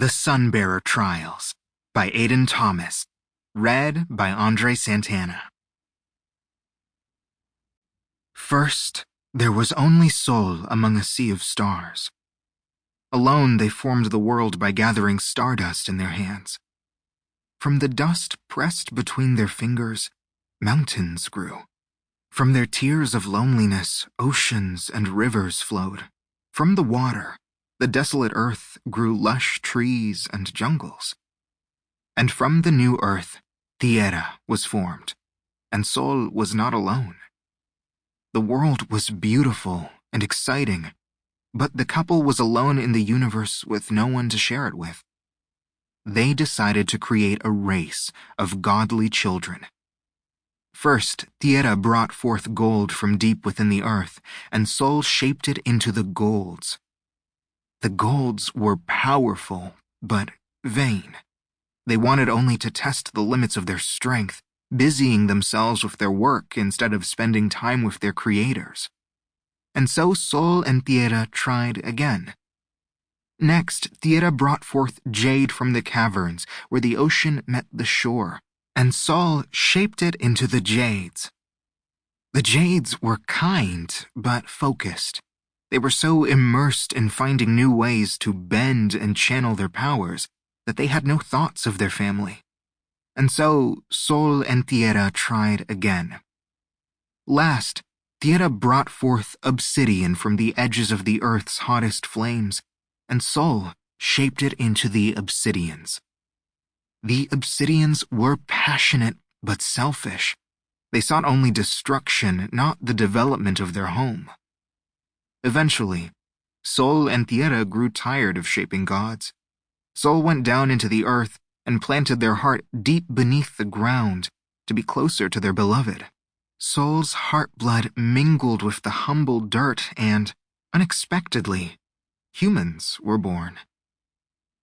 The Sunbearer Trials by Aiden Thomas. Read by André Santana. First, there was only Sol among a sea of stars. Alone they formed the world by gathering stardust in their hands. From the dust pressed between their fingers, mountains grew. From their tears of loneliness, oceans and rivers flowed. From the water, the desolate earth grew lush trees and jungles. And from the new earth, Tierra was formed, and Sol was not alone. The world was beautiful and exciting, but the couple was alone in the universe with no one to share it with. They decided to create a race of godly children. First, Tierra brought forth gold from deep within the earth, and Sol shaped it into the golds. The golds were powerful, but vain. They wanted only to test the limits of their strength, busying themselves with their work instead of spending time with their creators. And so Sol and Tierra tried again. Next, Tierra brought forth Jade from the caverns where the ocean met the shore, and Sol shaped it into the Jades. The Jades were kind, but focused. They were so immersed in finding new ways to bend and channel their powers that they had no thoughts of their family. And so Sol and Tierra tried again. Last, Tierra brought forth obsidian from the edges of the earth's hottest flames, and Sol shaped it into the obsidians. The obsidians were passionate but selfish. They sought only destruction, not the development of their home. Eventually, Sol and Tierra grew tired of shaping gods. Sol went down into the earth and planted their heart deep beneath the ground to be closer to their beloved. Sol's heart blood mingled with the humble dirt and, unexpectedly, humans were born.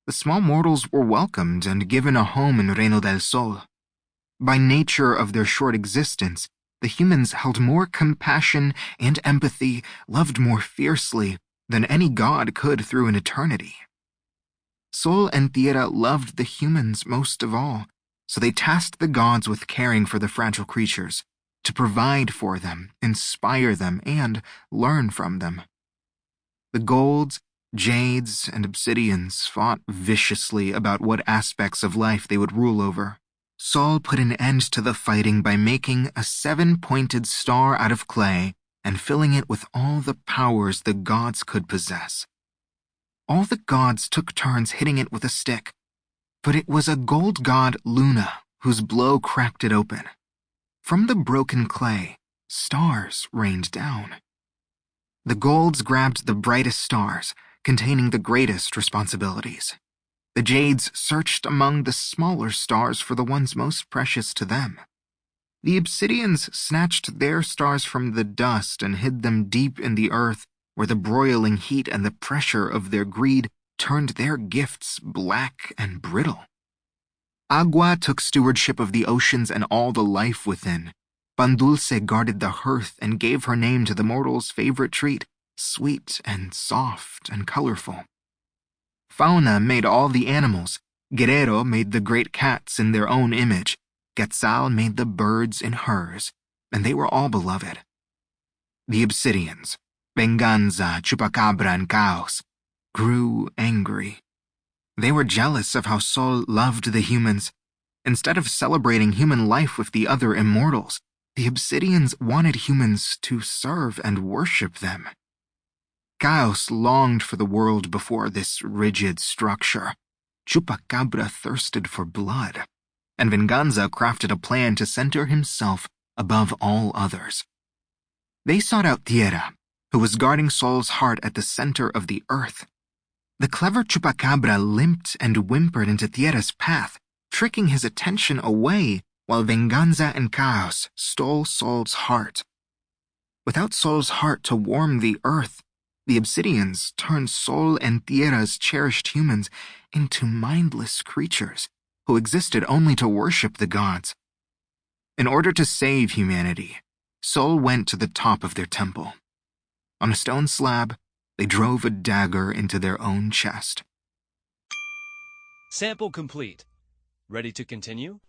The small mortals were welcomed and given a home in Reino del Sol. By nature of their short existence, the humans held more compassion and empathy, loved more fiercely than any god could through an eternity. Sol and Tierra loved the humans most of all, so they tasked the gods with caring for the fragile creatures, to provide for them, inspire them, and learn from them. The golds, jades, and obsidians fought viciously about what aspects of life they would rule over. Sol put an end to the fighting by making a 7-pointed star out of clay and filling it with all the powers the gods could possess. All the gods took turns hitting it with a stick, but it was a gold god Luna whose blow cracked it open. From the broken clay, stars rained down. The golds grabbed the brightest stars, containing the greatest responsibilities. The jades searched among the smaller stars for the ones most precious to them. The obsidians snatched their stars from the dust and hid them deep in the earth, where the broiling heat and the pressure of their greed turned their gifts black and brittle. Agua took stewardship of the oceans and all the life within. Pandulce guarded the hearth and gave her name to the mortal's favorite treat, sweet and soft and colorful. Fauna made all the animals. Guerrero made the great cats in their own image. Quetzal made the birds in hers, and they were all beloved. The obsidians, Venganza, Chupacabra, and Chaos, grew angry. They were jealous of how Sol loved the humans. Instead of celebrating human life with the other immortals, the obsidians wanted humans to serve and worship them. Chaos longed for the world before this rigid structure. Chupacabra thirsted for blood, and Venganza crafted a plan to center himself above all others. They sought out Tierra, who was guarding Sol's heart at the center of the earth. The clever Chupacabra limped and whimpered into Tierra's path, tricking his attention away while Venganza and Chaos stole Sol's heart. Without Sol's heart to warm the earth, the obsidians turned Sol and Tierra's cherished humans into mindless creatures who existed only to worship the gods. In order to save humanity, Sol went to the top of their temple. On a stone slab, they drove a dagger into their own chest. Sample complete. Ready to continue?